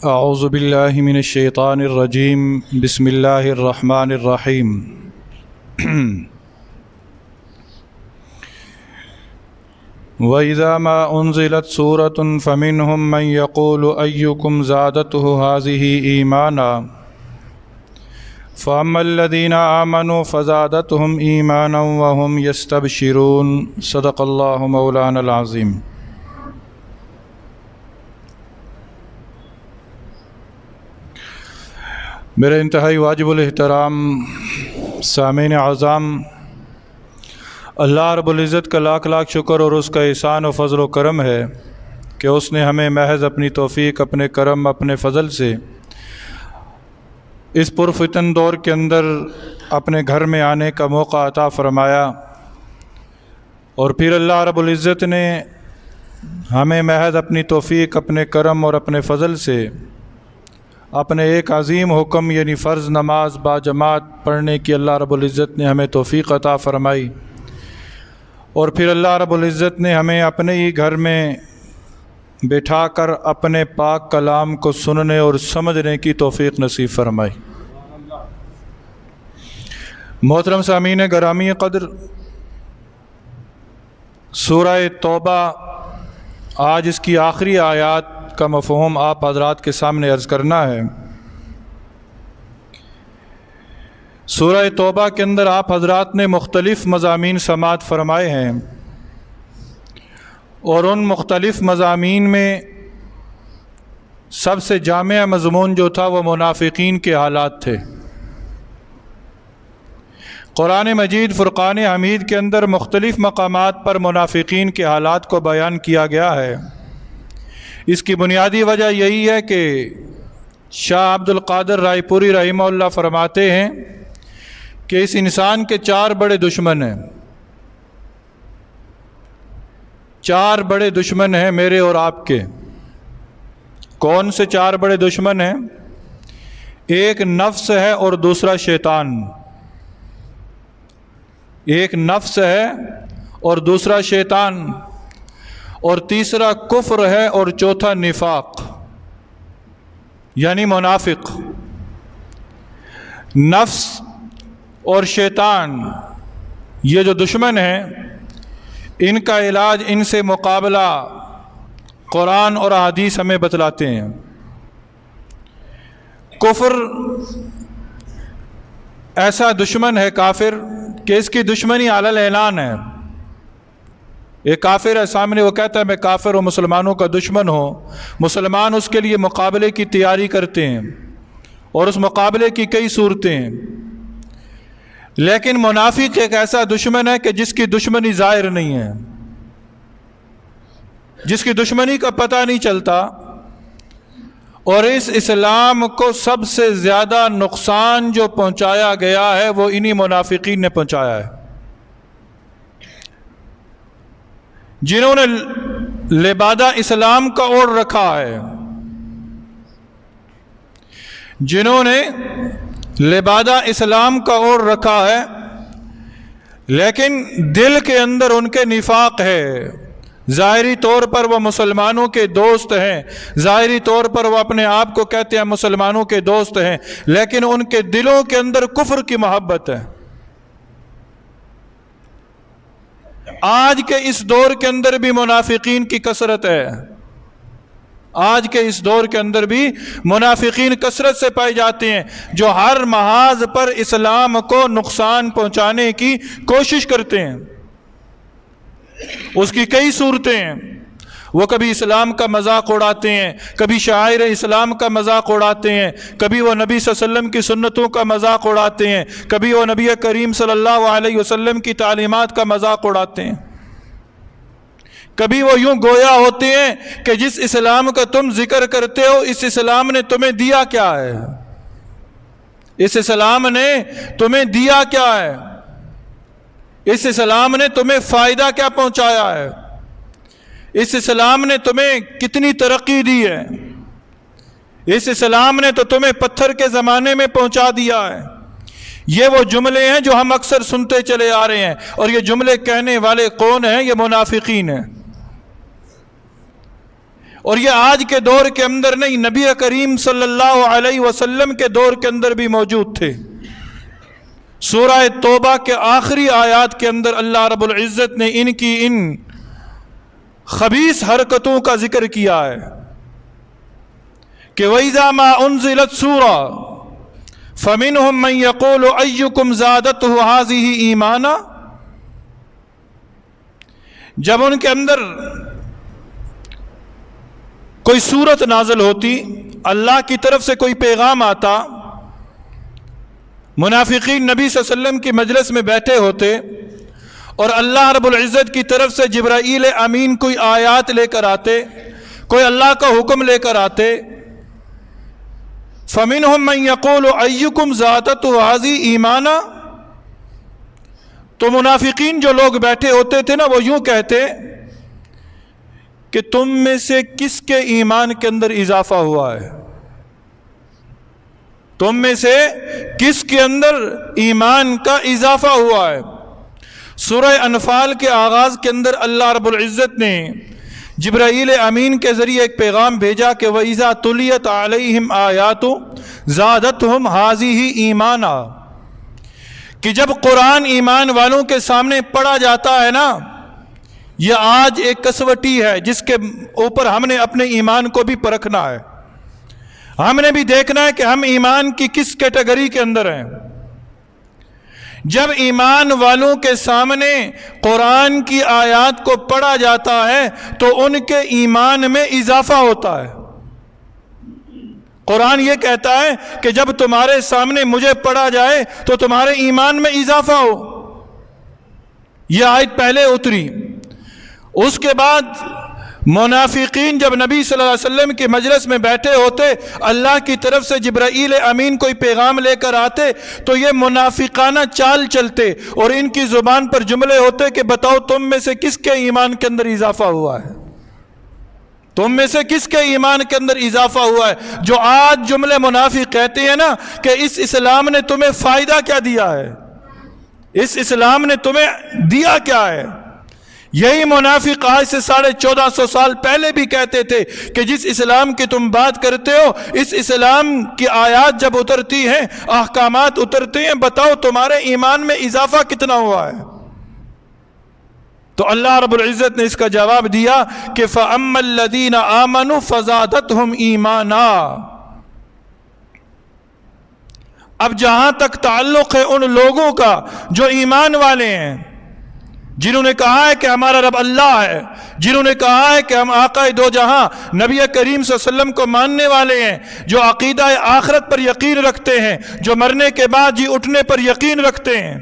اعوذ باللہ من الشیطان الرجیم بسم اللہ الرحمن الرحیم وَإِذَا مَا أُنزِلَتْ سُورَةٌ فَمِنْهُمْ مَنْ يَقُولُ أَيُّكُمْ زَادَتْهُ هَذِهِ إِيمَانًا فَأَمَّا الَّذِينَ آمَنُوا فَزَادَتْهُمْ إِيمَانًا وَهُمْ يَسْتَبْشِرُونَ صدق اللہ مولانا العظیم۔ میرے انتہائی واجب الاحترام سامعین اعظام، اللہ رب العزت کا لاکھ لاکھ شکر اور اس کا احسان و فضل و کرم ہے کہ اس نے ہمیں محض اپنی توفیق، اپنے کرم، اپنے فضل سے اس پرفتن دور کے اندر اپنے گھر میں آنے کا موقع عطا فرمایا، اور پھر اللہ رب العزت نے ہمیں محض اپنی توفیق، اپنے کرم اور اپنے فضل سے اپنے ایک عظیم حکم یعنی فرض نماز با جماعت پڑھنے کی اللہ رب العزت نے ہمیں توفیق عطا فرمائی، اور پھر اللہ رب العزت نے ہمیں اپنے ہی گھر میں بٹھا کر اپنے پاک کلام کو سننے اور سمجھنے کی توفیق نصیب فرمائی۔ محترم سامعین گرامی قدر، سورہ توبہ آج اس کی آخری آیات کا مفہوم آپ حضرات کے سامنے عرض کرنا ہے۔ سورہ توبہ کے اندر آپ حضرات نے مختلف مضامین سماعت فرمائے ہیں، اور ان مختلف مضامین میں سب سے جامع مضمون جو تھا وہ منافقین کے حالات تھے۔ قرآن مجید فرقان حمید کے اندر مختلف مقامات پر منافقین کے حالات کو بیان کیا گیا ہے۔ اس کی بنیادی وجہ یہی ہے کہ شاہ عبد القادر رائے پوری رحمہ اللہ فرماتے ہیں کہ اس انسان کے چار بڑے دشمن ہیں، چار بڑے دشمن ہیں میرے اور آپ کے۔ کون سے چار بڑے دشمن ہیں؟ ایک نفس ہے اور دوسرا شیطان، ایک نفس ہے اور دوسرا شیطان، اور تیسرا کفر ہے، اور چوتھا نفاق یعنی منافق۔ نفس اور شیطان یہ جو دشمن ہیں، ان کا علاج، ان سے مقابلہ قرآن اور احادیث ہمیں بتلاتے ہیں۔ کفر ایسا دشمن ہے کافر کہ اس کی دشمنی علی الاعلان ہے۔ ایک کافر ہے سامنے، وہ کہتا ہے میں کافر ہوں، مسلمانوں کا دشمن ہوں، مسلمان اس کے لیے مقابلے کی تیاری کرتے ہیں، اور اس مقابلے کی کئی صورتیں ہیں۔ لیکن منافق ایک ایسا دشمن ہے کہ جس کی دشمنی ظاہر نہیں ہے، جس کی دشمنی کا پتہ نہیں چلتا، اور اس اسلام کو سب سے زیادہ نقصان جو پہنچایا گیا ہے وہ انہی منافقین نے پہنچایا ہے، جنہوں نے لبادہ اسلام کا اوڑھ رکھا ہے، جنہوں نے لبادہ اسلام کا اوڑھ رکھا ہے، لیکن دل کے اندر ان کے نفاق ہے۔ ظاہری طور پر وہ مسلمانوں کے دوست ہیں، ظاہری طور پر وہ اپنے آپ کو کہتے ہیں مسلمانوں کے دوست ہیں، لیکن ان کے دلوں کے اندر کفر کی محبت ہے۔ آج کے اس دور کے اندر بھی منافقین کی کثرت ہے، آج کے اس دور کے اندر بھی منافقین کثرت سے پائے جاتے ہیں، جو ہر محاذ پر اسلام کو نقصان پہنچانے کی کوشش کرتے ہیں۔ اس کی کئی صورتیں ہیں، وہ کبھی اسلام کا مذاق اڑاتے ہیں، کبھی شعائر اسلام کا مذاق اڑاتے ہیں، کبھی وہ نبی صلی اللہ علیہ وسلم کی سنتوں کا مذاق اڑاتے ہیں، کبھی وہ نبی کریم صلی اللہ علیہ وسلم کی تعلیمات کا مذاق اڑاتے ہیں، کبھی وہ یوں گویا ہوتے ہیں کہ جس اسلام کا تم ذکر کرتے ہو اس اسلام نے تمہیں دیا کیا ہے؟ اس اسلام نے تمہیں دیا کیا ہے؟ اس اسلام نے تمہیں فائدہ کیا پہنچایا ہے؟ اس اسلام نے تمہیں کتنی ترقی دی ہے؟ اس اسلام نے تو تمہیں پتھر کے زمانے میں پہنچا دیا ہے۔ یہ وہ جملے ہیں جو ہم اکثر سنتے چلے آ رہے ہیں، اور یہ جملے کہنے والے کون ہیں؟ یہ منافقین ہیں۔ اور یہ آج کے دور کے اندر نہیں، نبی کریم صلی اللہ علیہ وسلم کے دور کے اندر بھی موجود تھے۔ سورہ توبہ کے آخری آیات کے اندر اللہ رب العزت نے ان کی ان خبیث حرکتوں کا ذکر کیا ہے کہ وَإِذَا مَا أُنزِلَتْ سُورَةٌ فَمِنْهُمْ مَنْ يَقُولُ أَيُّكُمْ زَادَتْهُ هَٰذِهِ ایمانا، جب ان کے اندر کوئی سورت نازل ہوتی، اللہ کی طرف سے کوئی پیغام آتا، منافقین نبی صلی اللہ علیہ وسلم کی مجلس میں بیٹھے ہوتے اور اللہ رب العزت کی طرف سے جبرائیل امین کوئی آیات لے کر آتے، کوئی اللہ کا حکم لے کر آتے، فَمِنْهُمْ مَنْ يَقُولُ أَيُّكُمْ زَادَتْهُ هَٰذِهِ ایمانا، تو منافقین جو لوگ بیٹھے ہوتے تھے نا، وہ یوں کہتے کہ تم میں سے کس کے ایمان کے اندر اضافہ ہوا ہے؟ تم میں سے کس کے اندر ایمان کا اضافہ ہوا ہے؟ سورہ انفال کے آغاز کے اندر اللہ رب العزت نے جبرائیل امین کے ذریعے ایک پیغام بھیجا کہ وَإِذَا تُلِيَتْ عَلَيْهِمْ آیَاتُ زَادَتْهُمْ هَٰذِهِ ایمانا، کہ جب قرآن ایمان والوں کے سامنے پڑھا جاتا ہے نا، یہ آج ایک کسوٹی ہے جس کے اوپر ہم نے اپنے ایمان کو بھی پرکھنا ہے، ہم نے بھی دیکھنا ہے کہ ہم ایمان کی کس کیٹیگری کے اندر ہیں۔ جب ایمان والوں کے سامنے قرآن کی آیات کو پڑھا جاتا ہے تو ان کے ایمان میں اضافہ ہوتا ہے۔ قرآن یہ کہتا ہے کہ جب تمہارے سامنے مجھے پڑھا جائے تو تمہارے ایمان میں اضافہ ہو۔ یہ آیت پہلے اتری، اس کے بعد منافقین جب نبی صلی اللہ علیہ وسلم کی مجلس میں بیٹھے ہوتے، اللہ کی طرف سے جبرائیل امین کوئی پیغام لے کر آتے تو یہ منافقانہ چال چلتے اور ان کی زبان پر جملے ہوتے کہ بتاؤ تم میں سے کس کے ایمان کے اندر اضافہ ہوا ہے؟ تم میں سے کس کے ایمان کے اندر اضافہ ہوا ہے؟ جو آج جملے منافق کہتے ہیں نا کہ اس اسلام نے تمہیں فائدہ کیا دیا ہے، اس اسلام نے تمہیں دیا کیا ہے، یہی منافق آج سے 1450 سال پہلے بھی کہتے تھے کہ جس اسلام کی تم بات کرتے ہو، اس اسلام کی آیات جب اترتی ہیں، احکامات اترتے ہیں، بتاؤ تمہارے ایمان میں اضافہ کتنا ہوا ہے؟ تو اللہ رب العزت نے اس کا جواب دیا کہ فَأَمَّا الَّذِينَ آمَنُوا فَزَادَتْهُمْ ایمانا۔ اب جہاں تک تعلق ہے ان لوگوں کا جو ایمان والے ہیں، جنہوں نے کہا ہے کہ ہمارا رب اللہ ہے، جنہوں نے کہا ہے کہ ہم آقا دو جہاں نبی کریم صلی اللہ علیہ وسلم کو ماننے والے ہیں، جو عقیدہ آخرت پر یقین رکھتے ہیں، جو مرنے کے بعد جی اٹھنے پر یقین رکھتے ہیں،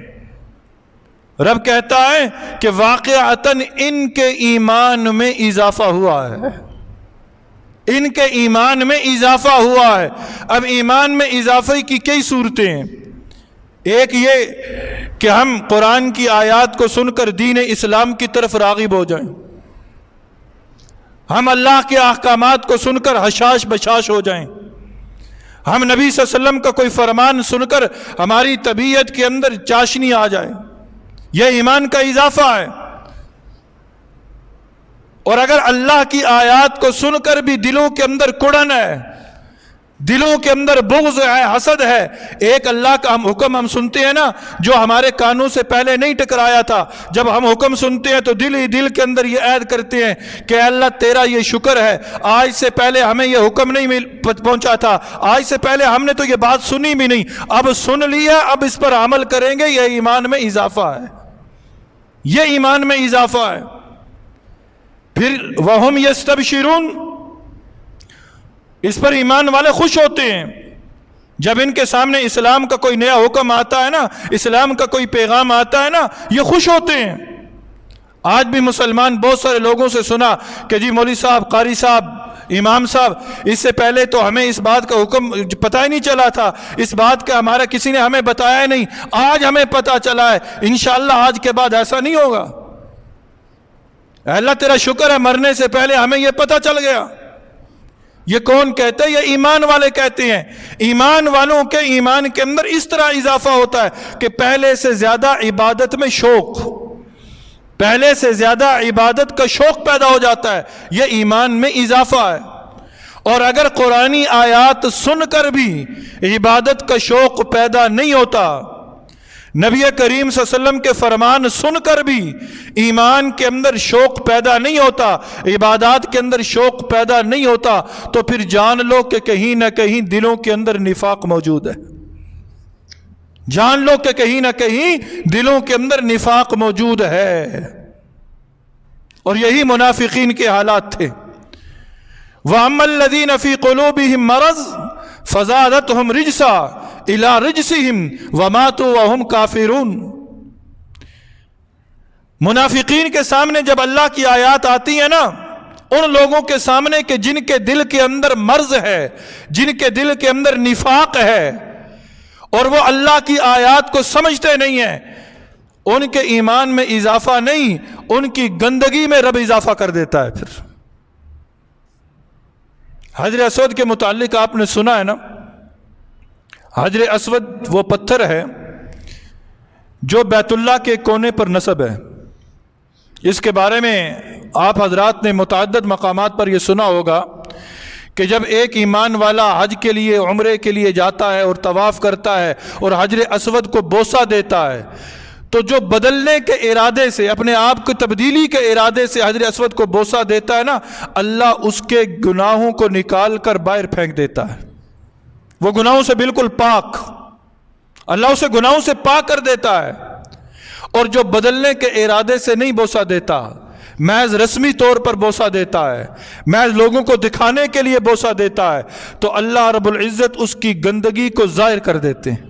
رب کہتا ہے کہ واقعتاً ان کے ایمان میں اضافہ ہوا ہے، ان کے ایمان میں اضافہ ہوا ہے۔ اب ایمان میں اضافے کی کئی صورتیں ہیں۔ ایک یہ کہ ہم قرآن کی آیات کو سن کر دین اسلام کی طرف راغب ہو جائیں، ہم اللہ کے احکامات کو سن کر حشاش بشاش ہو جائیں، ہم نبی صلی اللہ علیہ وسلم کا کوئی فرمان سن کر ہماری طبیعت کے اندر چاشنی آ جائے، یہ ایمان کا اضافہ ہے۔ اور اگر اللہ کی آیات کو سن کر بھی دلوں کے اندر کڑن ہے، دلوں کے اندر بغض ہے، حسد ہے، ایک اللہ کا حکم ہم سنتے ہیں نا جو ہمارے کانوں سے پہلے نہیں ٹکرایا تھا، جب ہم حکم سنتے ہیں تو دل ہی دل کے اندر یہ عہد کرتے ہیں کہ اللہ تیرا یہ شکر ہے، آج سے پہلے ہمیں یہ حکم نہیں پہنچا تھا، آج سے پہلے ہم نے تو یہ بات سنی بھی نہیں، اب سن لیا، اب اس پر عمل کریں گے، یہ ایمان میں اضافہ ہے، یہ ایمان میں اضافہ ہے۔ پھر وَهُمْ يَسْتَبْشِرُونَ، اس پر ایمان والے خوش ہوتے ہیں جب ان کے سامنے اسلام کا کوئی نیا حکم آتا ہے نا، اسلام کا کوئی پیغام آتا ہے نا، یہ خوش ہوتے ہیں۔ آج بھی مسلمان بہت سارے لوگوں سے سنا کہ جی مولوی صاحب، قاری صاحب، امام صاحب اس سے پہلے تو ہمیں اس بات کا حکم پتہ ہی نہیں چلا تھا، اس بات کا ہمارا کسی نے ہمیں بتایا نہیں، آج ہمیں پتہ چلا ہے، انشاءاللہ آج کے بعد ایسا نہیں ہوگا۔ اے اللہ تیرا شکر ہے مرنے سے پہلے ہمیں یہ پتہ چل گیا۔ یہ کون کہتے ہیں؟ یہ ایمان والے کہتے ہیں۔ ایمان والوں کے ایمان کے اندر اس طرح اضافہ ہوتا ہے کہ پہلے سے زیادہ عبادت میں شوق، پہلے سے زیادہ عبادت کا شوق پیدا ہو جاتا ہے، یہ ایمان میں اضافہ ہے۔ اور اگر قرآنی آیات سن کر بھی عبادت کا شوق پیدا نہیں ہوتا، نبی کریم صلی اللہ علیہ وسلم کے فرمان سن کر بھی ایمان کے اندر شوق پیدا نہیں ہوتا، عبادات کے اندر شوق پیدا نہیں ہوتا، تو پھر جان لو کہ کہیں نہ کہیں دلوں کے اندر نفاق موجود ہے، جان لو کہ کہیں نہ کہیں دلوں کے اندر نفاق موجود ہے۔ اور یہی منافقین کے حالات تھے۔ وَأَمَّا الَّذِينَ فِي قُلُوبِهِمْ مَرَضٌ فَزَادَتْهُمْ رِجْسًا إِلَىٰ رِجْسِهِمْ وَمَاتُوا وَهُمْ كَافِرُونَ۔ منافقین کے سامنے جب اللہ کی آیات آتی ہیں نا، ان لوگوں کے سامنے کہ جن کے دل کے اندر مرض ہے، جن کے دل کے اندر نفاق ہے، اور وہ اللہ کی آیات کو سمجھتے نہیں ہیں، ان کے ایمان میں اضافہ نہیں، ان کی گندگی میں رب اضافہ کر دیتا ہے۔ پھر حجر اسود کے متعلق آپ نے سنا ہے نا، حجر اسود وہ پتھر ہے جو بیت اللہ کے کونے پر نصب ہے۔ اس کے بارے میں آپ حضرات نے متعدد مقامات پر یہ سنا ہوگا کہ جب ایک ایمان والا حج کے لیے، عمرے کے لیے جاتا ہے اور طواف کرتا ہے اور حجر اسود کو بوسہ دیتا ہے، تو جو بدلنے کے ارادے سے، اپنے آپ کو تبدیلی کے ارادے سے حجر اسود کو بوسہ دیتا ہے نا، اللہ اس کے گناہوں کو نکال کر باہر پھینک دیتا ہے۔ وہ گناہوں سے بالکل پاک، اللہ اسے گناہوں سے پاک کر دیتا ہے۔ اور جو بدلنے کے ارادے سے نہیں بوسہ دیتا، محض رسمی طور پر بوسہ دیتا ہے، محض لوگوں کو دکھانے کے لیے بوسہ دیتا ہے، تو اللہ رب العزت اس کی گندگی کو ظاہر کر دیتے ہیں،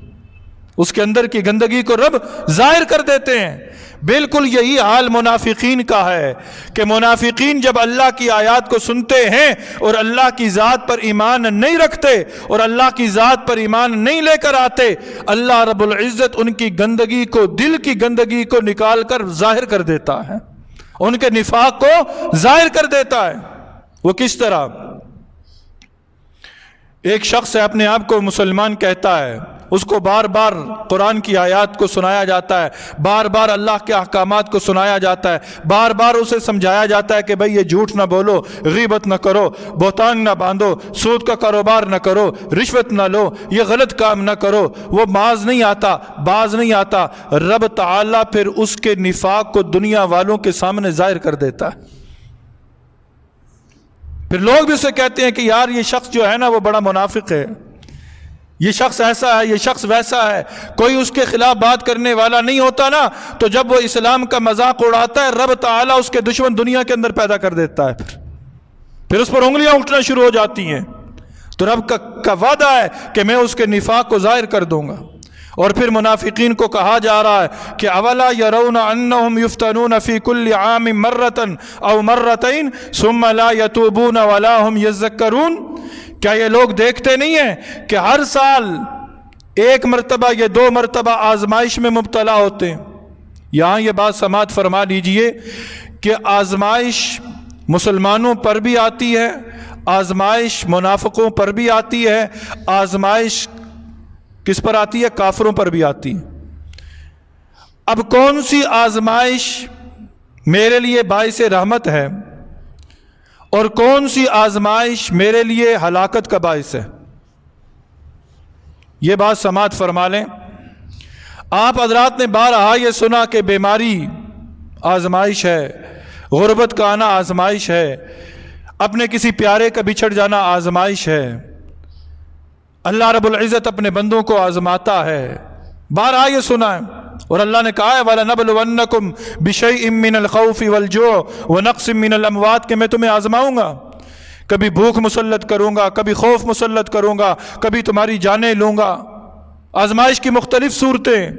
اس کے اندر کی گندگی کو رب ظاہر کر دیتے ہیں۔ بالکل یہی حال منافقین کا ہے کہ منافقین جب اللہ کی آیات کو سنتے ہیں اور اللہ کی ذات پر ایمان نہیں رکھتے اور اللہ کی ذات پر ایمان نہیں لے کر آتے، اللہ رب العزت ان کی گندگی کو، دل کی گندگی کو نکال کر ظاہر کر دیتا ہے، ان کے نفاق کو ظاہر کر دیتا ہے۔ وہ کس طرح؟ ایک شخص اپنے آپ کو مسلمان کہتا ہے، اس کو بار بار قرآن کی آیات کو سنایا جاتا ہے، بار بار اللہ کے احکامات کو سنایا جاتا ہے، بار بار اسے سمجھایا جاتا ہے کہ بھئی یہ جھوٹ نہ بولو، غیبت نہ کرو، بہتان نہ باندھو، سود کا کاروبار نہ کرو، رشوت نہ لو، یہ غلط کام نہ کرو۔ وہ باز نہیں آتا، رب تعالیٰ پھر اس کے نفاق کو دنیا والوں کے سامنے ظاہر کر دیتا ہے۔ پھر لوگ بھی اسے کہتے ہیں کہ یار یہ شخص جو ہے نا وہ بڑا منافق ہے، یہ شخص ایسا ہے، یہ شخص ویسا ہے۔ کوئی اس کے خلاف بات کرنے والا نہیں ہوتا نا، تو جب وہ اسلام کا مذاق اڑاتا ہے، رب تعالیٰ اس کے دشمن دنیا کے اندر پیدا کر دیتا ہے، پھر اس پر انگلیاں اٹھنا شروع ہو جاتی ہیں۔ تو رب کا وعدہ ہے کہ میں اس کے نفاق کو ظاہر کر دوں گا۔ اور پھر منافقین کو کہا جا رہا ہے کہ اولا يرون انهم يفتنون في كل عام مرة او مرتين ثم لا يتوبون ولا هم يذكرون۔ کیا یہ لوگ دیکھتے نہیں ہیں کہ ہر سال ایک مرتبہ یا دو مرتبہ آزمائش میں مبتلا ہوتے ہیں؟ یہاں یہ بات سماعت فرما لیجئے کہ آزمائش مسلمانوں پر بھی آتی ہے، آزمائش منافقوں پر بھی آتی ہے، آزمائش کس پر آتی ہے؟ کافروں پر بھی آتی ہے۔ اب کون سی آزمائش میرے لیے باعث رحمت ہے اور کون سی آزمائش میرے لیے ہلاکت کا باعث ہے؟ یہ بات سماعت فرما لیں۔ آپ حضرات نے بارہا یہ سنا کہ بیماری آزمائش ہے، غربت کا آنا آزمائش ہے، اپنے کسی پیارے کا بچھڑ جانا آزمائش ہے۔ اللہ رب العزت اپنے بندوں کو آزماتا ہے، بارہا یہ سنا ہے۔ اور اللہ نے کہا ہے وَلَنَبْلُوَنَّكُمْ بِشَيْءٍ مِّنَ الْخَوْفِ وَالْجُوعِ وَنَقْصٍ مِّنَ الْأَمْوَالِ کہ میں تمہیں آزماؤں گا، کبھی بھوک مسلط کروں گا، کبھی خوف مسلط کروں گا، کبھی تمہاری جانیں لوں گا۔ آزمائش کی مختلف صورتیں۔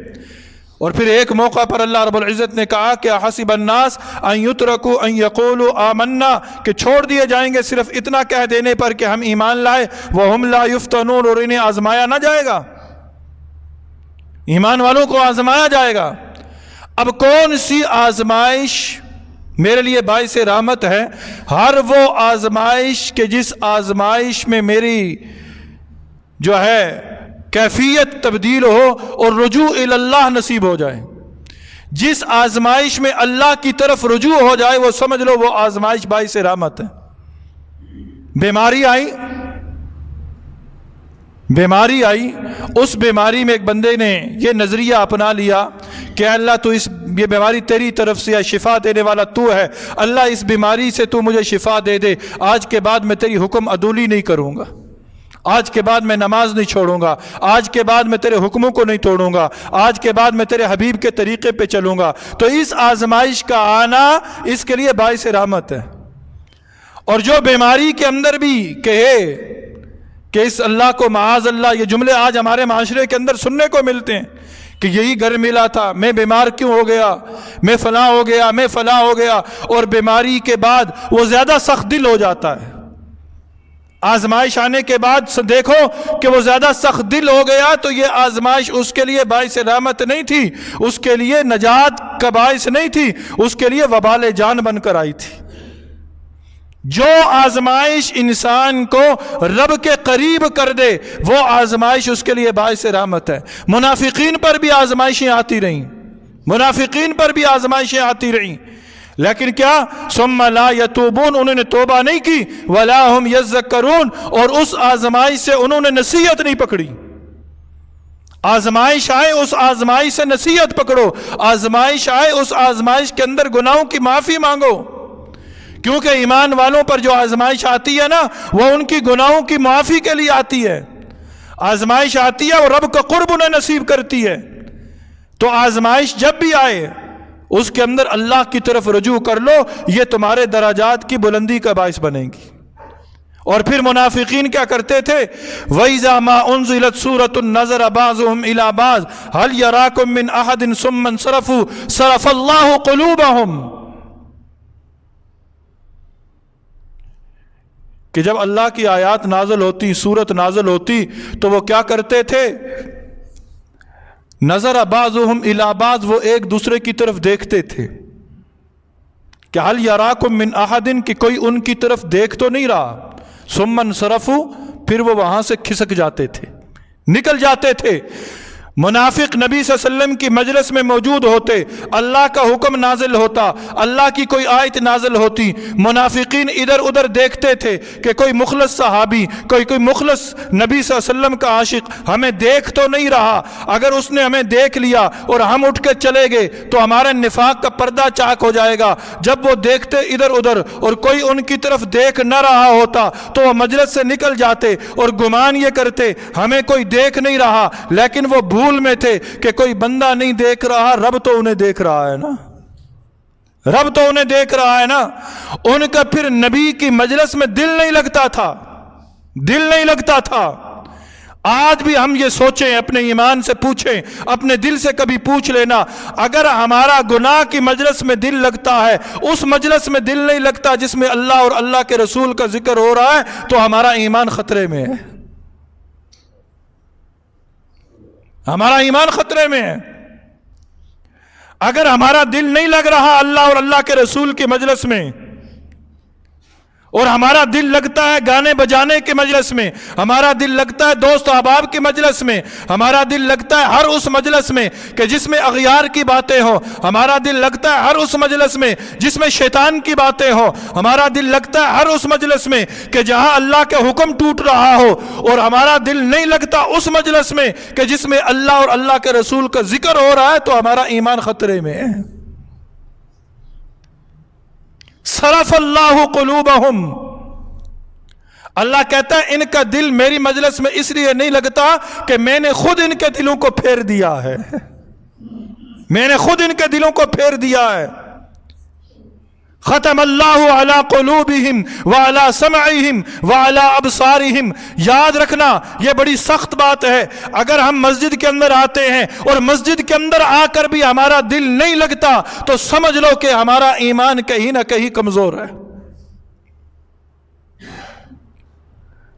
اور پھر ایک موقع پر اللہ رب العزت نے کہا کہ حسب الناس ان یترکوا ان یقولوا آمنا، کہ چھوڑ دیے جائیں گے صرف اتنا کہہ دینے پر کہ ہم ایمان لائے، وہم لا یفتنون، اور انہیں آزمایا نہ جائے گا، ایمان والوں کو آزمایا جائے گا۔ اب کون سی آزمائش میرے لیے باعث رحمت ہے؟ ہر وہ آزمائش کہ جس آزمائش میں میری جو ہے کیفیت تبدیل ہو اور رجوع الی اللہ نصیب ہو جائے۔ جس آزمائش میں اللہ کی طرف رجوع ہو جائے وہ سمجھ لو وہ آزمائش باعث رحمت ہے۔ بیماری آئی، اس بیماری میں ایک بندے نے یہ نظریہ اپنا لیا کہ اللہ تو یہ بیماری تیری طرف سے ہے، شفا دینے والا تو ہے، اللہ اس بیماری سے تو مجھے شفا دے دے، آج کے بعد میں تیری حکم عدولی نہیں کروں گا، آج کے بعد میں نماز نہیں چھوڑوں گا، آج کے بعد میں تیرے حکموں کو نہیں توڑوں گا، آج کے بعد میں تیرے حبیب کے طریقے پہ چلوں گا۔ تو اس آزمائش کا آنا اس کے لیے باعث رحمت ہے۔ اور جو بیماری کے اندر بھی کہے کہ اس اللہ کو معاذ اللہ، یہ جملے آج ہمارے معاشرے کے اندر سننے کو ملتے ہیں کہ یہی گھر ملا تھا، میں بیمار کیوں ہو گیا، میں فلاں ہو گیا، میں فلاں ہو گیا، اور بیماری کے بعد وہ زیادہ سخت دل ہو جاتا ہے۔ آزمائش آنے کے بعد دیکھو کہ وہ زیادہ سخت دل ہو گیا، تو یہ آزمائش اس کے لیے باعث رحمت نہیں تھی، اس کے لیے نجات کا باعث نہیں تھی، اس کے لیے وبال جان بن کر آئی تھی۔ جو آزمائش انسان کو رب کے قریب کر دے وہ آزمائش اس کے لیے باعث رحمت ہے۔ منافقین پر بھی آزمائشیں آتی رہیں، منافقین پر بھی آزمائشیں آتی رہیں، لیکن کیا ثم لا یتوبون، انہوں نے توبہ نہیں کی، ولا هم یذکرون، اور اس آزمائش سے انہوں نے نصیحت نہیں پکڑی۔ آزمائش آئے اس آزمائش سے نصیحت پکڑو، آزمائش آئے اس آزمائش کے اندر گناہوں کی معافی مانگو، کیونکہ ایمان والوں پر جو آزمائش آتی ہے نا وہ ان کی گناہوں کی معافی کے لیے آتی ہے۔ آزمائش آتی ہے اور رب کا قرب انہیں نصیب کرتی ہے۔ تو آزمائش جب بھی آئے اس کے اندر اللہ کی طرف رجوع کر لو، یہ تمہارے درجات کی بلندی کا باعث بنے گی۔ اور پھر منافقین کیا کرتے تھے؟ وَإِذَا مَا أُنزِلَتْ سُورَةٌ نَظَرَ بَعْضُهُمْ إِلَى بَعْضٍ هَلْ يَرَاكُمْ مِنْ أَحَدٍ ثُمَّ انصَرَفُوا صَرَفَ اللَّهُ قُلُوبَهُمْ، کہ جب اللہ کی آیات نازل ہوتی، سورت نازل ہوتی، تو وہ کیا کرتے تھے؟ نظر بعضهم الی بعض، وہ ایک دوسرے کی طرف دیکھتے تھے کہ حل یراکم من احد، کہ کوئی ان کی طرف دیکھ تو نہیں رہا، ثم انصرفوا، پھر وہ وہاں سے کھسک جاتے تھے، نکل جاتے تھے۔ منافق نبی صلی اللہ علیہ وسلم کی مجلس میں موجود ہوتے، اللہ کا حکم نازل ہوتا، اللہ کی کوئی آیت نازل ہوتی، منافقین ادھر ادھر دیکھتے تھے کہ کوئی مخلص صحابی، کوئی مخلص نبی صلی اللہ علیہ وسلم کا عاشق ہمیں دیکھ تو نہیں رہا، اگر اس نے ہمیں دیکھ لیا اور ہم اٹھ کے چلے گئے تو ہمارے نفاق کا پردہ چاک ہو جائے گا۔ جب وہ دیکھتے ادھر ادھر اور کوئی ان کی طرف دیکھ نہ رہا ہوتا تو وہ مجلس سے نکل جاتے اور گمان یہ کرتے ہمیں کوئی دیکھ نہیں رہا، لیکن وہ بھول میں تھے کہ کوئی بندہ نہیں دیکھ رہا، رب تو انہیں دیکھ رہا ہے نا، رب تو انہیں دیکھ رہا ہے نا۔ ان کا پھر نبی کی مجلس میں دل نہیں لگتا تھا، دل نہیں لگتا تھا۔ آج بھی ہم یہ سوچیں، اپنے ایمان سے پوچھیں، اپنے دل سے کبھی پوچھ لینا، اگر ہمارا گناہ کی مجلس میں دل لگتا ہے، اس مجلس میں دل نہیں لگتا جس میں اللہ اور اللہ کے رسول کا ذکر ہو رہا ہے، تو ہمارا ایمان خطرے میں ہے، ہمارا ایمان خطرے میں ہے۔ اگر ہمارا دل نہیں لگ رہا اللہ اور اللہ کے رسول کی مجلس میں، اور ہمارا دل لگتا ہے گانے بجانے کے مجلس میں، ہمارا دل لگتا ہے دوست احباب کے مجلس میں، ہمارا دل لگتا ہے ہر اس مجلس میں کہ جس میں اغیار کی باتیں ہوں، ہمارا دل لگتا ہے ہر اس مجلس میں جس میں شیطان کی باتیں ہوں، ہمارا دل لگتا ہے ہر اس مجلس میں کہ جہاں اللہ کے حکم ٹوٹ رہا ہو، اور ہمارا دل نہیں لگتا اس مجلس میں کہ جس میں اللہ اور اللہ کے رسول کا ذکر ہو رہا ہے، تو ہمارا ایمان خطرے میں ہے۔ صرف اللہ قلوبہم، اللہ کہتا ہے ان کا دل میری مجلس میں اس لیے نہیں لگتا کہ میں نے خود ان کے دلوں کو پھیر دیا ہے، میں نے خود ان کے دلوں کو پھیر دیا ہے۔ ختم اللہ علی قلوبہم وعلی سمعہم وعلی ابصارہم. یاد رکھنا یہ بڑی سخت بات ہے. اگر ہم مسجد کے اندر آتے ہیں اور مسجد کے اندر آ کر بھی ہمارا دل نہیں لگتا تو سمجھ لو کہ ہمارا ایمان کہیں نہ کہیں کمزور ہے.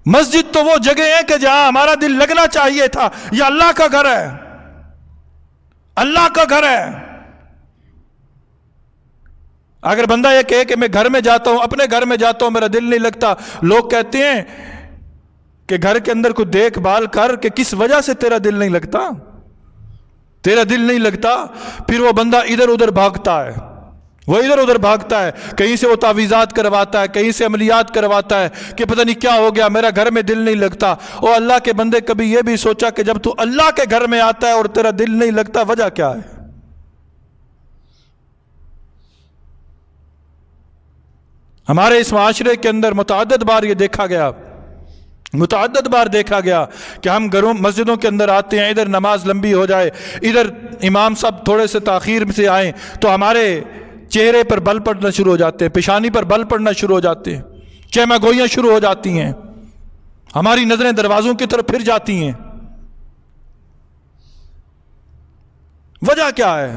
مسجد تو وہ جگہ ہے کہ جہاں ہمارا دل لگنا چاہیے تھا. یہ اللہ کا گھر ہے, اللہ کا گھر ہے. اگر بندہ یہ کہے کہ میں گھر میں جاتا ہوں, اپنے گھر میں جاتا ہوں, میرا دل نہیں لگتا, لوگ کہتے ہیں کہ گھر کے اندر کوئی دیکھ بھال کر کہ کس وجہ سے تیرا دل نہیں لگتا. تیرا دل نہیں لگتا, پھر وہ بندہ ادھر ادھر بھاگتا ہے, وہ ادھر ادھر بھاگتا ہے, کہیں سے وہ تعویذات کرواتا ہے, کہیں سے عملیات کرواتا ہے کہ پتہ نہیں کیا ہو گیا, میرا گھر میں دل نہیں لگتا. اور اللہ کے بندے کبھی یہ بھی سوچا کہ جب تو اللہ کے گھر میں آتا ہے اور تیرا دل نہیں لگتا, وجہ کیا ہے؟ ہمارے اس معاشرے کے اندر متعدد بار یہ دیکھا گیا کہ ہم گھروں مسجدوں کے اندر آتے ہیں, ادھر نماز لمبی ہو جائے, ادھر امام صاحب تھوڑے سے تاخیر سے آئیں تو ہمارے چہرے پر بل پڑنا شروع ہو جاتے ہیں, پیشانی پر بل پڑنا شروع ہو جاتے ہیں, چیمہ گوئیاں شروع ہو جاتی ہیں, ہماری نظریں دروازوں کی طرف پھر جاتی ہیں. وجہ کیا ہے؟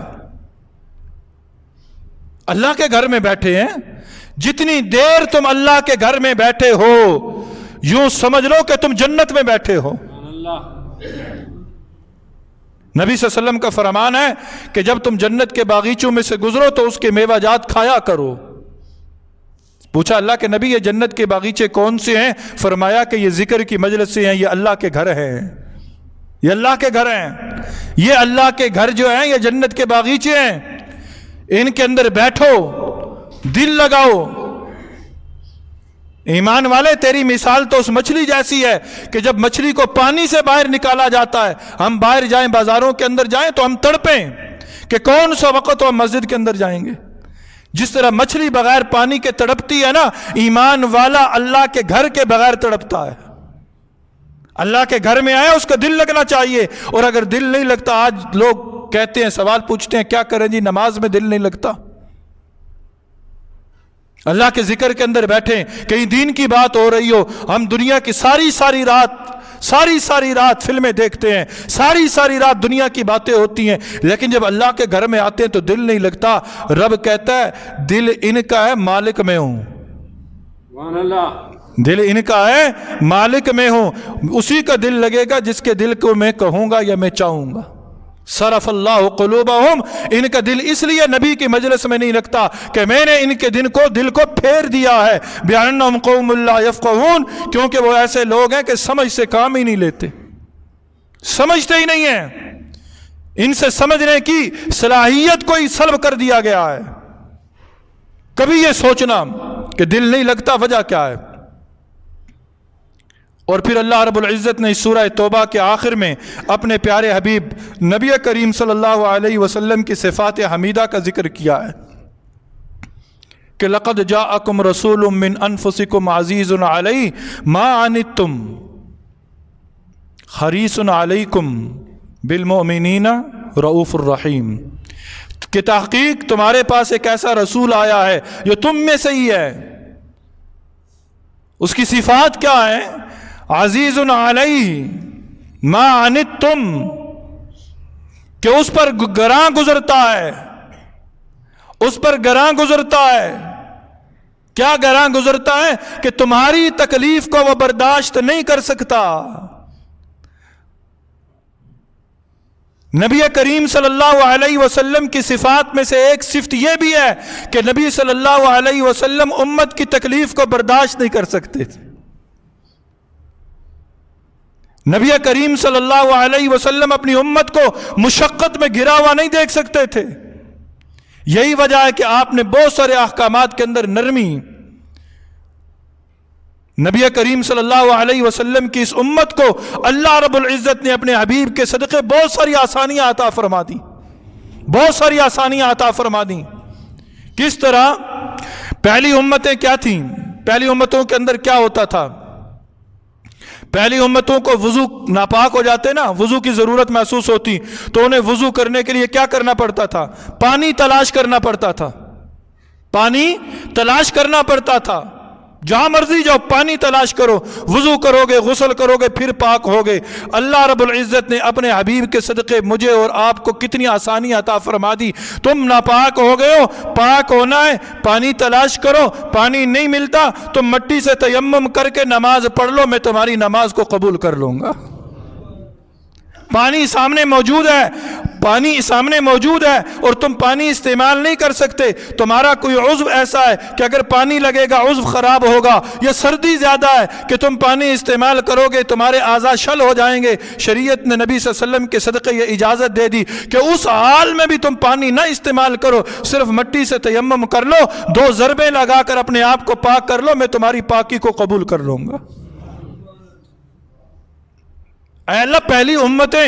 اللہ کے گھر میں بیٹھے ہیں. جتنی دیر تم اللہ کے گھر میں بیٹھے ہو یوں سمجھ لو کہ تم جنت میں بیٹھے ہو. نبی صلی اللہ علیہ وسلم کا فرمان ہے کہ جب تم جنت کے باغیچوں میں سے گزرو تو اس کے میوہ جات کھایا کرو. پوچھا اللہ کے نبی یہ جنت کے باغیچے کون سے ہیں؟ فرمایا کہ یہ ذکر کی مجلس سے ہیں, یہ اللہ کے گھر ہیں, یہ اللہ کے گھر ہیں. یہ اللہ کے گھر جو ہیں یہ جنت کے باغیچے ہیں, ان کے اندر بیٹھو, دل لگاؤ. ایمان والے تیری مثال تو اس مچھلی جیسی ہے کہ جب مچھلی کو پانی سے باہر نکالا جاتا ہے, ہم باہر جائیں بازاروں کے اندر جائیں تو ہم تڑپیں کہ کون سا وقت ہم مسجد کے اندر جائیں گے. جس طرح مچھلی بغیر پانی کے تڑپتی ہے نا, ایمان والا اللہ کے گھر کے بغیر تڑپتا ہے. اللہ کے گھر میں آیا اس کا دل لگنا چاہیے. اور اگر دل نہیں لگتا, آج لوگ کہتے ہیں, سوال پوچھتے ہیں کیا کریں جی نماز میں دل نہیں لگتا. اللہ کے ذکر کے اندر بیٹھیں, کہیں دین کی بات ہو رہی ہو, ہم دنیا کی ساری رات فلمیں دیکھتے ہیں, ساری رات دنیا کی باتیں ہوتی ہیں, لیکن جب اللہ کے گھر میں آتے ہیں تو دل نہیں لگتا. رب کہتا ہے دل ان کا ہے, مالک میں ہوں. دل ان کا ہے, مالک میں ہوں. اسی کا دل لگے گا جس کے دل کو میں کہوں گا یا میں چاہوں گا. صرف اللہ قلوبہم, ان کا دل اس لیے نبی کی مجلس میں نہیں لگتا کہ میں نے ان کے دل کو پھیر دیا ہے. بِأَنَّهُمْ قَوْمٌ لَا يَفْقَهُونَ, کیونکہ وہ ایسے لوگ ہیں کہ سمجھ سے کام ہی نہیں لیتے, سمجھتے ہی نہیں ہیں. ان سے سمجھنے کی صلاحیت کو ہی سلب کر دیا گیا ہے. کبھی یہ سوچنا کہ دل نہیں لگتا وجہ کیا ہے. اور پھر اللہ رب العزت نے اس سورہ توبہ کے آخر میں اپنے پیارے حبیب نبی کریم صلی اللہ علیہ وسلم کی صفات حمیدہ کا ذکر کیا ہے کہ لَقَدْ جَاءَكُمْ رَسُولٌ مِّنْ أَنفُسِكُمْ عَزِيزٌ عَلَيْهِ مَا عَنِتُّمْ حَرِيصٌ عَلَيْكُمْ بِالْمُؤْمِنِينَ رَؤُوفٌ رَحِيمٌ. کہ تحقیق تمہارے پاس ایک ایسا رسول آیا ہے جو تم میں سے ہی ہے. اس کی صفات کیا ہیں؟ عزیز علیہ ما عنتم, کہ اس پر گراں گزرتا ہے, اس پر گراں گزرتا ہے. کیا گراں گزرتا ہے؟ کہ تمہاری تکلیف کو وہ برداشت نہیں کر سکتا. نبی کریم صلی اللہ علیہ وسلم کی صفات میں سے ایک صفت یہ بھی ہے کہ نبی صلی اللہ علیہ وسلم امت کی تکلیف کو برداشت نہیں کر سکتے تھے. نبی کریم صلی اللہ علیہ وسلم اپنی امت کو مشقت میں گھرا ہوا نہیں دیکھ سکتے تھے. یہی وجہ ہے کہ آپ نے بہت سارے احکامات کے اندر نرمی. نبی کریم صلی اللہ علیہ وسلم کی اس امت کو اللہ رب العزت نے اپنے حبیب کے صدقے بہت ساری آسانیاں عطا فرما دی, بہت ساری آسانیاں عطا فرما دی. کس طرح؟ پہلی امتیں کیا تھیں؟ پہلی امتوں کے اندر کیا ہوتا تھا؟ پہلی امتوں کو وضو ناپاک ہو جاتے نا, وضو کی ضرورت محسوس ہوتی تو انہیں وضو کرنے کے لیے کیا کرنا پڑتا تھا؟ پانی تلاش کرنا پڑتا تھا, پانی تلاش کرنا پڑتا تھا، جہاں مرضی جاؤ پانی تلاش کرو، وضو کرو گے، غسل کرو گے، پھر پاک ہوگے۔ اللہ رب العزت نے اپنے حبیب کے صدقے مجھے اور آپ کو کتنی آسانی عطا فرما دی۔ تم ناپاک ہو گئے ہو، پاک ہونا ہے، پانی تلاش کرو، پانی نہیں ملتا تم مٹی سے تیمم کر کے نماز پڑھ لو، میں تمہاری نماز کو قبول کر لوں گا۔ پانی سامنے موجود ہے، پانی سامنے موجود ہے اور تم پانی استعمال نہیں کر سکتے، تمہارا کوئی عضو ایسا ہے کہ اگر پانی لگے گا عضو خراب ہوگا، یا سردی زیادہ ہے کہ تم پانی استعمال کرو گے تمہارے اعضاء شل ہو جائیں گے، شریعت نے نبی صلی اللہ علیہ وسلم کے صدقے یہ اجازت دے دی کہ اس حال میں بھی تم پانی نہ استعمال کرو، صرف مٹی سے تیمم کر لو، 2 ضربیں لگا کر اپنے آپ کو پاک کر لو، میں تمہاری پاکی کو قبول کر لوں گا۔ اے اللہ، پہلی امتیں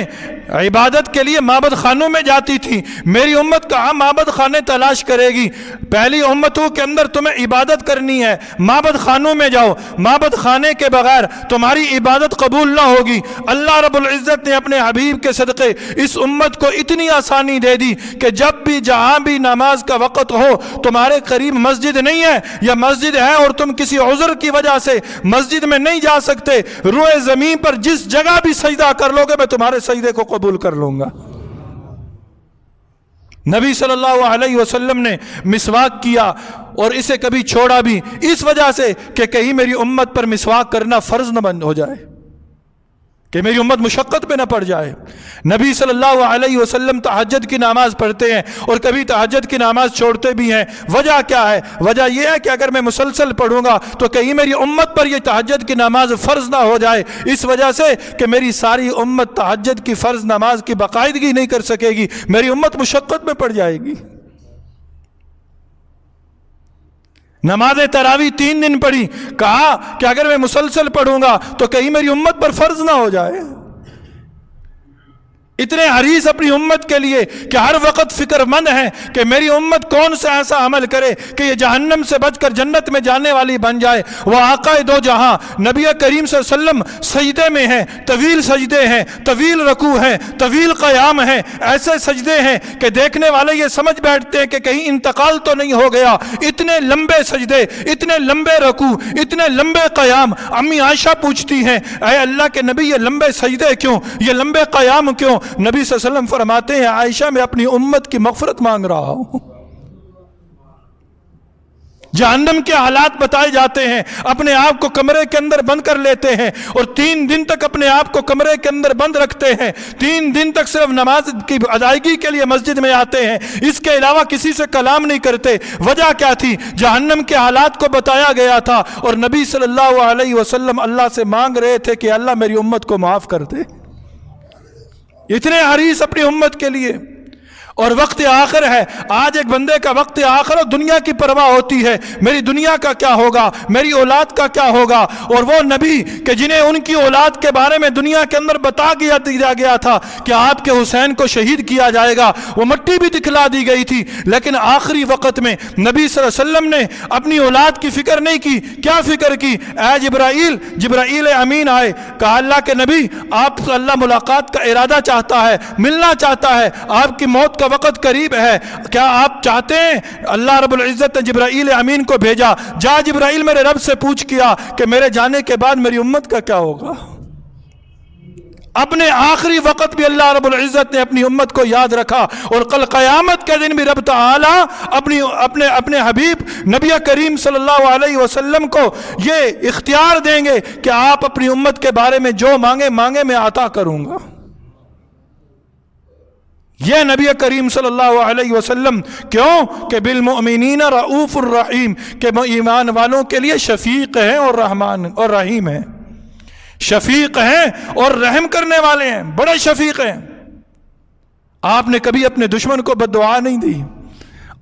عبادت کے لیے معبد خانوں میں جاتی تھی، میری امت کہاں معبد خانے تلاش کرے گی؟ پہلی امتوں کے اندر تمہیں عبادت کرنی ہے، معبد خانوں میں جاؤ، معبد خانے کے بغیر تمہاری عبادت قبول نہ ہوگی۔ اللہ رب العزت نے اپنے حبیب کے صدقے اس امت کو اتنی آسانی دے دی کہ جب بھی جہاں بھی نماز کا وقت ہو، تمہارے قریب مسجد نہیں ہے یا مسجد ہے اور تم کسی عذر کی وجہ سے مسجد میں نہیں جا سکتے، روئے زمین پر جس جگہ بھی سجدہ کر لو گے میں تمہارے سجدے کو قبول کر لوں گا۔ نبی صلی اللہ علیہ وسلم نے مسواک کیا اور اسے کبھی چھوڑا بھی اس وجہ سے کہ کہیں میری امت پر مسواک کرنا فرض نہ بن ہو جائے، کہ میری امت مشقت پہ نہ پڑ جائے۔ نبی صلی اللہ علیہ وسلم تہجد کی نماز پڑھتے ہیں اور کبھی تہجد کی نماز چھوڑتے بھی ہیں۔ وجہ کیا ہے؟ وجہ یہ ہے کہ اگر میں مسلسل پڑھوں گا تو کہیں میری امت پر یہ تہجد کی نماز فرض نہ ہو جائے، اس وجہ سے کہ میری ساری امت تہجد کی فرض نماز کی باقاعدگی نہیں کر سکے گی، میری امت مشقت میں پڑ جائے گی۔ نماز تراویح 3 دن پڑھی، کہا کہ اگر میں مسلسل پڑھوں گا تو کہیں میری امت پر فرض نہ ہو جائے۔ اتنے حریص اپنی امت کے لیے کہ ہر وقت فکر مند ہیں کہ میری امت کون سا ایسا عمل کرے کہ یہ جہنم سے بچ کر جنت میں جانے والی بن جائے۔ وہ آقا دو جہاں نبی کریم صلی اللہ علیہ وسلم سجدے میں ہیں، طویل سجدے ہیں، طویل رکوع ہیں، طویل قیام ہیں، ایسے سجدے ہیں کہ دیکھنے والے یہ سمجھ بیٹھتے ہیں کہ کہیں انتقال تو نہیں ہو گیا۔ اتنے لمبے سجدے، اتنے لمبے رکوع، اتنے لمبے قیام۔ امی عائشہ پوچھتی ہیں اے اللہ کے نبی یہ لمبے سجدے کیوں، یہ لمبے قیام کیوں؟ نبی صلی اللہ علیہ وسلم فرماتے ہیں عائشہ میں اپنی امت کی مغفرت مانگ رہا ہوں۔ جہنم کے حالات بتائے جاتے ہیں، اپنے آپ کو کمرے کے اندر بند کر لیتے ہیں اور 3 دن تک اپنے آپ کو کمرے کے اندر بند رکھتے ہیں، 3 دن تک صرف نماز کی ادائیگی کے لیے مسجد میں آتے ہیں، اس کے علاوہ کسی سے کلام نہیں کرتے۔ وجہ کیا تھی؟ جہنم کے حالات کو بتایا گیا تھا اور نبی صلی اللہ علیہ وسلم اللہ سے مانگ رہے تھے کہ اللہ میری امت کو معاف کر دے۔ اتنے حریص اپنی امت کے لیے۔ اور وقت آخر ہے، آج ایک بندے کا وقت آخر اور دنیا کی پرواہ ہوتی ہے، میری دنیا کا کیا ہوگا، میری اولاد کا کیا ہوگا۔ اور وہ نبی کہ جنہیں ان کی اولاد کے بارے میں دنیا کے اندر بتا دیا گیا تھا کہ آپ کے حسین کو شہید کیا جائے گا، وہ مٹی بھی دکھلا دی گئی تھی، لیکن آخری وقت میں نبی صلی اللہ علیہ وسلم نے اپنی اولاد کی فکر نہیں کی۔ کیا فکر کی؟ اے جبرائیل امین آئے، کہا اللہ کے نبی آپ سے اللہ ملاقات کا ارادہ چاہتا ہے، ملنا چاہتا ہے، آپ کی موت کا وقت قریب ہے، کیا آپ چاہتے ہیں؟ اللہ رب العزت نے جبرائیل امین کو بھیجا، جا جبرائیل میرے رب سے پوچھ کیا کہ میرے جانے کے بعد میری امت کا کیا ہوگا۔ اپنے آخری وقت بھی اللہ رب العزت نے اپنی امت کو یاد رکھا اور کل قیامت کے دن بھی رب تعالی اپنے حبیب نبی کریم صلی اللہ علیہ وسلم کو یہ اختیار دیں گے کہ آپ اپنی امت کے بارے میں جو مانگے میں عطا کروں گا۔ یہ نبی کریم صلی اللہ علیہ وسلم کیوں کہ بالمؤمنین رؤوف الرحیم، کہ ایمان والوں کے لیے شفیق ہیں اور رحمان اور رحیم ہیں، شفیق ہیں اور رحم کرنے والے ہیں، بڑے شفیق ہیں۔ آپ نے کبھی اپنے دشمن کو بد دعا نہیں دی،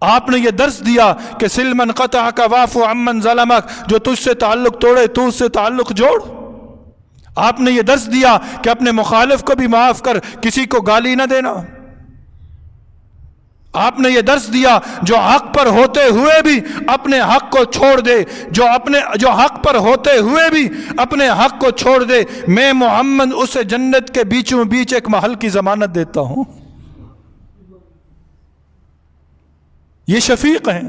آپ نے یہ درس دیا کہ سل من قطعک واعف عمن ظلمک، جو تجھ سے تعلق توڑے تو اس سے تعلق جوڑ۔ آپ نے یہ درس دیا کہ اپنے مخالف کو بھی معاف کر، کسی کو گالی نہ دینا۔ آپ نے یہ درس دیا جو حق پر ہوتے ہوئے بھی اپنے حق کو چھوڑ دے، جو حق پر ہوتے ہوئے بھی اپنے حق کو چھوڑ دے، میں محمد اسے جنت کے بیچوں بیچ ایک محل کی ضمانت دیتا ہوں۔ یہ شفیق ہیں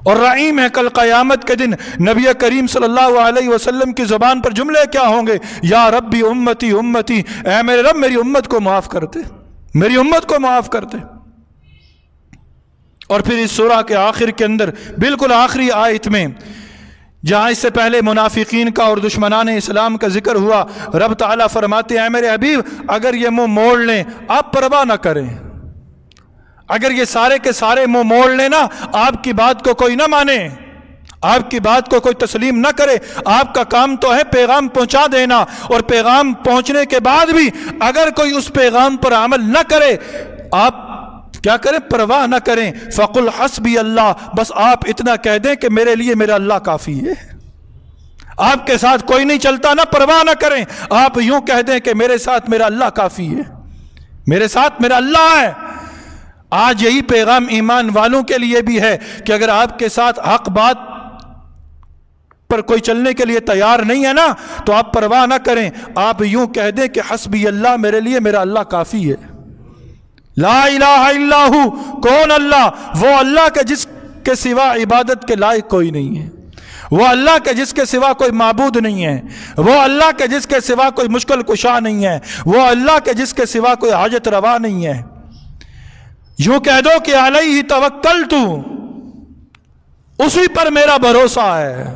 اور رعیم ہے کل قیامت کے دن نبی کریم صلی اللہ علیہ وسلم کی زبان پر جملے کیا ہوں گے؟ یا ربی امتی امتی، اے میرے رب میری امت کو معاف کر دے، میری امت کو معاف کر دے۔ اور پھر اس سورہ کے آخر کے اندر بالکل آخری آیت میں جہاں اس سے پہلے منافقین کا اور دشمنان اسلام کا ذکر ہوا، رب تعالیٰ فرماتے ہیں اے میرے حبیب اگر یہ منہ موڑ لیں آپ پرواہ نہ کریں، اگر یہ سارے کے سارے منہ موڑ لیں نا، آپ کی بات کو کوئی نہ مانے، آپ کی بات کو کوئی تسلیم نہ کرے، آپ کا کام تو ہے پیغام پہنچا دینا، اور پیغام پہنچنے کے بعد بھی اگر کوئی اس پیغام پر عمل نہ کرے آپ کیا کریں؟ پرواہ نہ کریں۔ فَقُلْ حَسْبِيَ اللَّهُ، بس آپ اتنا کہہ دیں کہ میرے لیے میرا اللہ کافی ہے، آپ کے ساتھ کوئی نہیں چلتا، نہ پرواہ نہ کریں، آپ یوں کہہ دیں کہ میرے ساتھ میرا اللہ کافی ہے، میرے ساتھ میرا اللہ ہے۔ آج یہی پیغام ایمان والوں کے لیے بھی ہے کہ اگر آپ کے ساتھ حق بات پر کوئی چلنے کے لیے تیار نہیں ہے نا تو آپ پرواہ نہ کریں، آپ یوں کہہ دیں کہ حسبی اللہ، میرے لیے میرا اللہ کافی ہے۔ لا الہ الا ہو، کون اللہ؟ وہ اللہ کے جس کے سوا عبادت کے لائق کوئی نہیں ہے، وہ اللہ کے جس کے سوا کوئی معبود نہیں ہے، وہ اللہ کے جس کے سوا کوئی مشکل کشا نہیں ہے، وہ اللہ کے جس کے سوا کوئی حاجت روا نہیں ہے۔ یوں کہہ دو کہ علیہ توکلت، اسی پر میرا بھروسہ ہے۔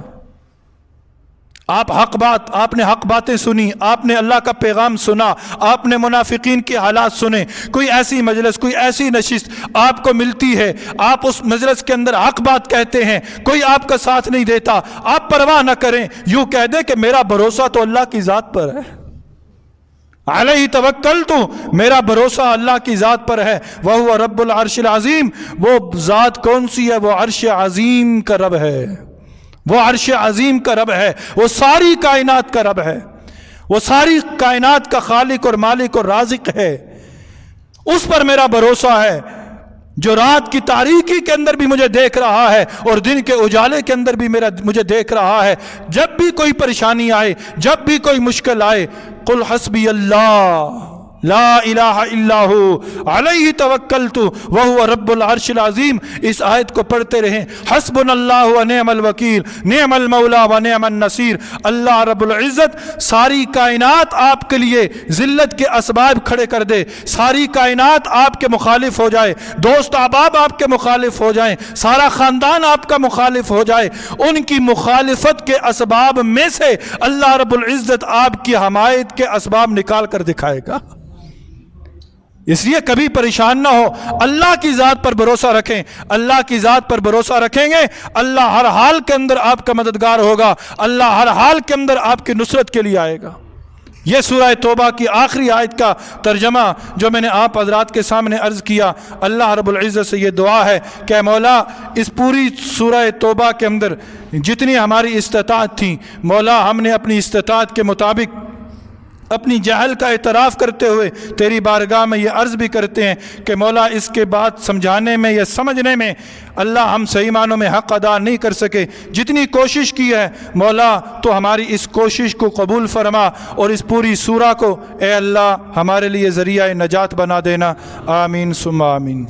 آپ نے حق باتیں سنی، آپ نے اللہ کا پیغام سنا، آپ نے منافقین کے حالات سنے، کوئی ایسی مجلس، کوئی ایسی نشست آپ کو ملتی ہے، آپ اس مجلس کے اندر حق بات کہتے ہیں، کوئی آپ کا ساتھ نہیں دیتا، آپ پرواہ نہ کریں، یوں کہہ دیں کہ میرا بھروسہ تو اللہ کی ذات پر ہے، علیہ توکلت، میرا بھروسہ اللہ کی ذات پر ہے، وہو رب العرش العظیم، وہ ذات کون سی ہے؟ وہ عرش عظیم کا رب ہے، وہ عرش عظیم کا رب ہے، وہ ساری کائنات کا رب ہے، وہ ساری کائنات کا خالق اور مالک اور رازق ہے، اس پر میرا بھروسہ ہے جو رات کی تاریکی کے اندر بھی مجھے دیکھ رہا ہے اور دن کے اجالے کے اندر بھی مجھے دیکھ رہا ہے۔ جب بھی کوئی پریشانی آئے، جب بھی کوئی مشکل آئے، قل حسبی اللہ لا الہ الا ہو علیہ توکلت وہو رب العرش العظیم، اس آیت کو پڑھتے رہیں۔ حسبنا اللہ ونعم الوکیل، نعم المولا ونعم النصیر۔ اللہ رب العزت ساری کائنات آپ کے لیے ذلت کے اسباب کھڑے کر دے، ساری کائنات آپ کے مخالف ہو جائے، دوست احباب آپ کے مخالف ہو جائیں، سارا خاندان آپ کا مخالف ہو جائے، ان کی مخالفت کے اسباب میں سے اللہ رب العزت آپ کی حمایت کے اسباب نکال کر دکھائے گا۔ اس لیے کبھی پریشان نہ ہو، اللہ کی ذات پر بھروسہ رکھیں، اللہ کی ذات پر بھروسہ رکھیں گے اللہ ہر حال کے اندر آپ کا مددگار ہوگا، اللہ ہر حال کے اندر آپ کی نصرت کے لیے آئے گا۔ یہ سورہ توبہ کی آخری آیت کا ترجمہ جو میں نے آپ حضرات کے سامنے عرض کیا، اللہ رب العزت سے یہ دعا ہے کہ اے مولا اس پوری سورہ توبہ کے اندر جتنی ہماری استطاعت تھی، مولا ہم نے اپنی استطاعت کے مطابق اپنی جہل کا اعتراف کرتے ہوئے تیری بارگاہ میں یہ عرض بھی کرتے ہیں کہ مولا اس کے بعد سمجھانے میں یا سمجھنے میں اللہ ہم صحیح معنوں میں حق ادا نہیں کر سکے، جتنی کوشش کی ہے مولا تو ہماری اس کوشش کو قبول فرما اور اس پوری سورہ کو اے اللہ ہمارے لیے ذریعہ نجات بنا دینا، آمین ثم آمین۔